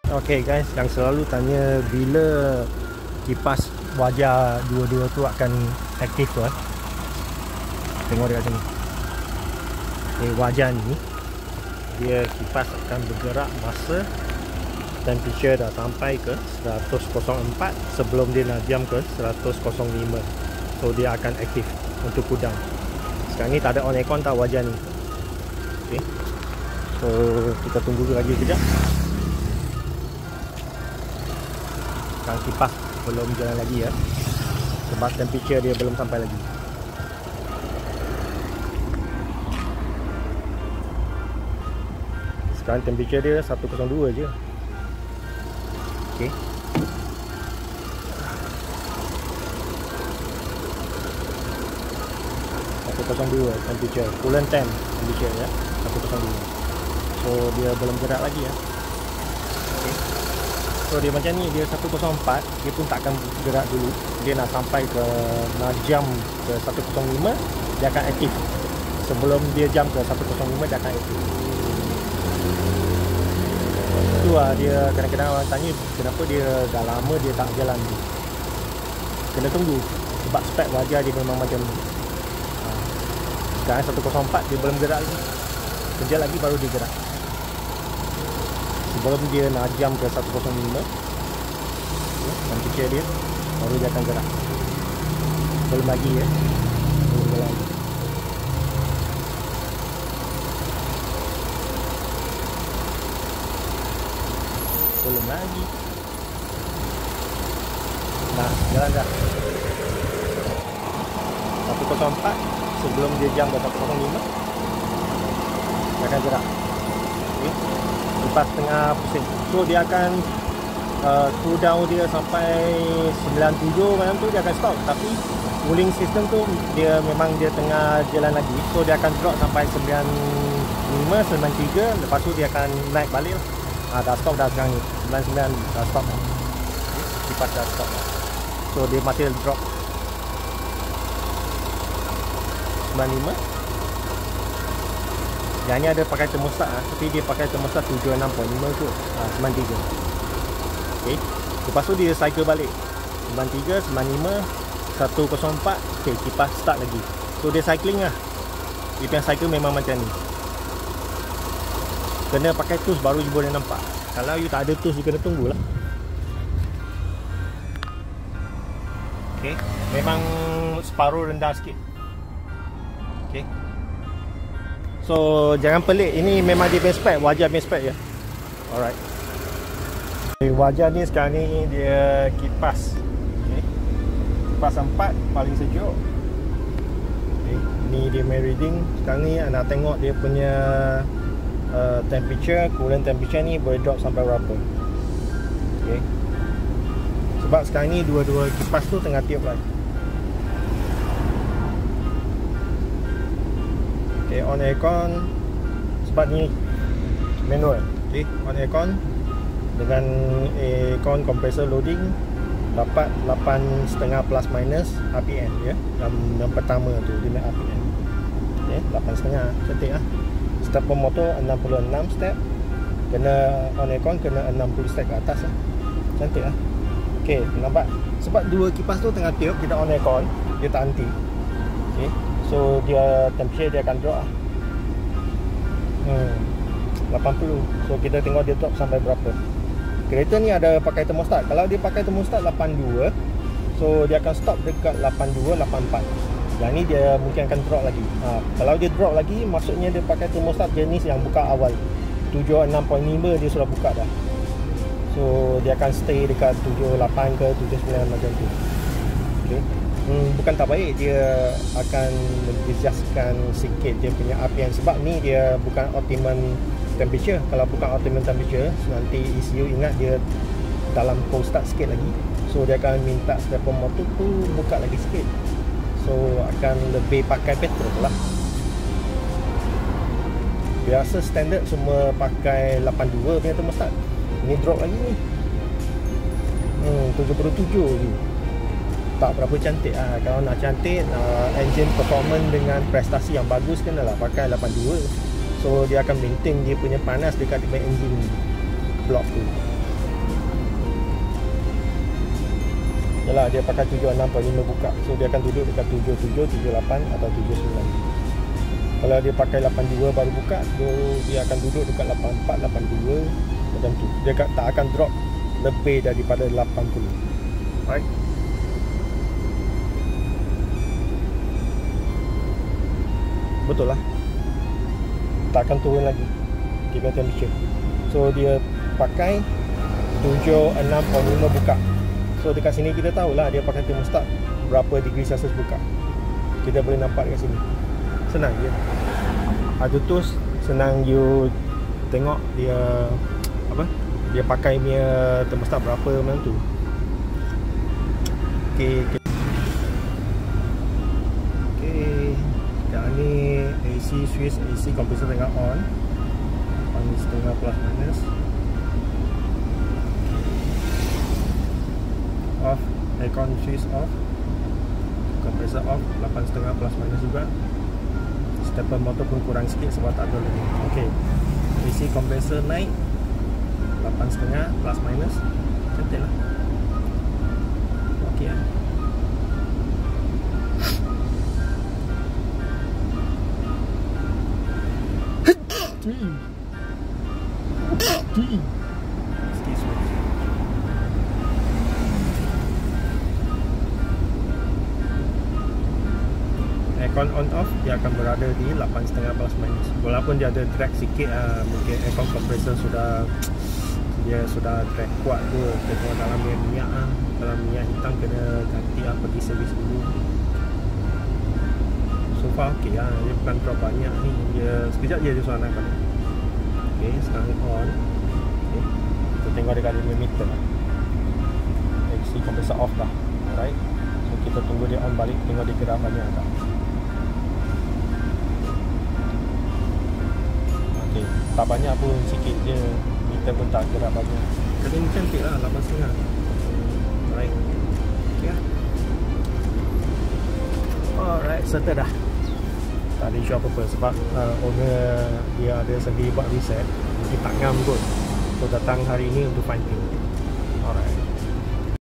Okay guys, yang selalu tanya bila kipas wajah dua-dua tu akan aktif tu tengok dekat sini. Okay, wajah ni dia kipas akan bergerak masa temperature dah sampai ke 104 sebelum dia najam ke 105. So dia akan aktif untuk cool down. Sekarang ni tak ada on aircon tau wajah ni. Okay, so kita tunggu lagi sekejap. Sekarang kipas belum jalan lagi ya, sebab temperature dia belum sampai lagi. Sekarang temperature dia 102 je. Okey. 102 temperature, coolant temp temperature ya, 102. So dia belum gerak lagi ya. Okey. So dia macam ni, dia 104, dia pun tak akan gerak dulu. Dia nak sampai ke jam ke 105 dia akan aktif. Sebelum dia jam ke 105 dia akan aktif. Itu lah dia, kadang-kadang orang tanya kenapa dia dah lama dia tak jalan. Kena tunggu sebab spek wajah dia memang macam ni. Sekarang 104 dia belum gerak lagi. Kejap lagi baru dia gerak. Sebelum dia najam ke 105 temperature dia baru dia akan gerak. Belum lagi ya. Belum lagi. Belum lagi. Nah, jalan dah. 104 sebelum dia jam ke 105 dia akan gerak. Okay. Lepas tengah pusing. So dia akan cool down dia sampai 97 macam tu dia akan stop. Tapi cooling system tu dia memang dia tengah jalan lagi. So dia akan drop sampai 95, 93. Lepas tu dia akan naik balik lah. Dah stop dah sekarang ni. 99 dah stop lah. Kipas dah stop lah. So dia masih drop 95. Yang ni ada pakai termostat tapi dia pakai termostat 76.5 tu. 93. Okey. Lepas tu dia cycle balik. 93, 95, 104. Okey, kipas start lagi. So dia cycling lah. Dia punya cycle memang macam ni. Kena pakai tools baru you boleh nampak. Kalau you tak ada tools you kena tunggulah. Okey, memang separuh rendah sikit. Okey. So jangan pelik, ini memang dia punya spek, wajah punya spek ya. Alright. Okay, wajah ni sekarang ni dia kipas. Okay. Kipas 4 paling sejuk. Okay. Ni dia main reading. Sekarang ni anda tengok dia punya temperature, coolant temperature ni boleh drop sampai berapa. Okay. Sebab sekarang ni dua-dua kipas tu tengah tiup lagi. Okay, on aircon sebab ni manual. Okay, on aircon dengan aircon compressor loading dapat 8.5 plus minus RPM ya. Yang pertama tu dia nak RPM. Okay, 8.5 cantik lah. Stepper motor 66 step. Kena on aircon kena 60 step ke atas lah. Cantik lah. Okay, nampak? Sebab dua kipas tu tengah tiup, kita on aircon, dia tak henti. Okay, so dia temperature dia akan drop lah. 80. So kita tengok dia drop sampai berapa. Kereta ni ada pakai termostat. Kalau dia pakai termostat 82, so dia akan stop dekat 82, 84. Yang ni dia mungkin akan drop lagi. Kalau dia drop lagi, maksudnya dia pakai termostat jenis yang buka awal. 76.5 dia sudah buka dah. So dia akan stay dekat 78 ke 79 macam tu. Okay. Bukan tak baik, dia akan adjustkan sikit dia punya RPM. Sebab ni dia bukan optimum temperature. Kalau bukan optimum temperature, nanti ECU ingat dia dalam cold start sikit lagi. So dia akan minta stepper motor tu buka lagi sikit. So akan lebih pakai petrol lah. Biasa standard semua pakai 82 punya termostat. Ini drop lagi ni 77 je. Tak berapa cantik lah. Kalau nak cantik, engine performance dengan prestasi yang bagus, kenalah pakai 82. So dia akan maintain dia punya panas dekat engine block tu. Yalah, dia pakai 76.5 buka. So dia akan duduk dekat 77, 78 atau 79. Kalau dia pakai 82 baru buka, dia akan duduk dekat 84, 82 macam tu. Dia tak akan drop lebih daripada 80. Right? Betul lah. Tak akan turun lagi dia temperature. So dia pakai 76.5 buka. So dekat sini kita tahulah dia pakai thermostat berapa degree Celsius buka. Kita boleh nampak dekat sini. Senang je. Ada tu senang you tengok dia apa? Dia pakai punya thermostat berapa macam tu. Okey. Sekarang ni AC switch, AC compressor tengah on. Setengah plus minus. Off, aircon switch off, compressor off, 8.5 plus minus juga. Stepper motor pun kurang sikit sebab tak ada lagi. Okey, AC compressor naik 8.5 plus minus, cantik lah. Okey lah. Excuse me. Aircon on off dia akan berada di 8.5 plus minus. Walaupun dia ada drag sikit, mungkin aircon compressor dia sudah drag kuat tu. Kita tengok dalam minyak dalam minyak hitam kena ganti pergi servis dulu. So far okey lah, dia bukan drop banyak ni. Dia sekejap je dia suara naik balik. Okey, sekarang on. Okay. Kita tengok dekat meter lah. AC compressor off dah. Alright. So kita tunggu dia on balik, tengok dia gerak banyak tak. Okey, tak banyak pun, sikit je. Meter pun tak gerak banyak. Kali ni cantik lah, 8.5. Alright. Okey lah. Alright, settle dah. Tak ada isu apa-apa sebab owner dia ada sendiri buat reset. Mungkin tak ngam kot. So datang hari ni untuk finding. Alright.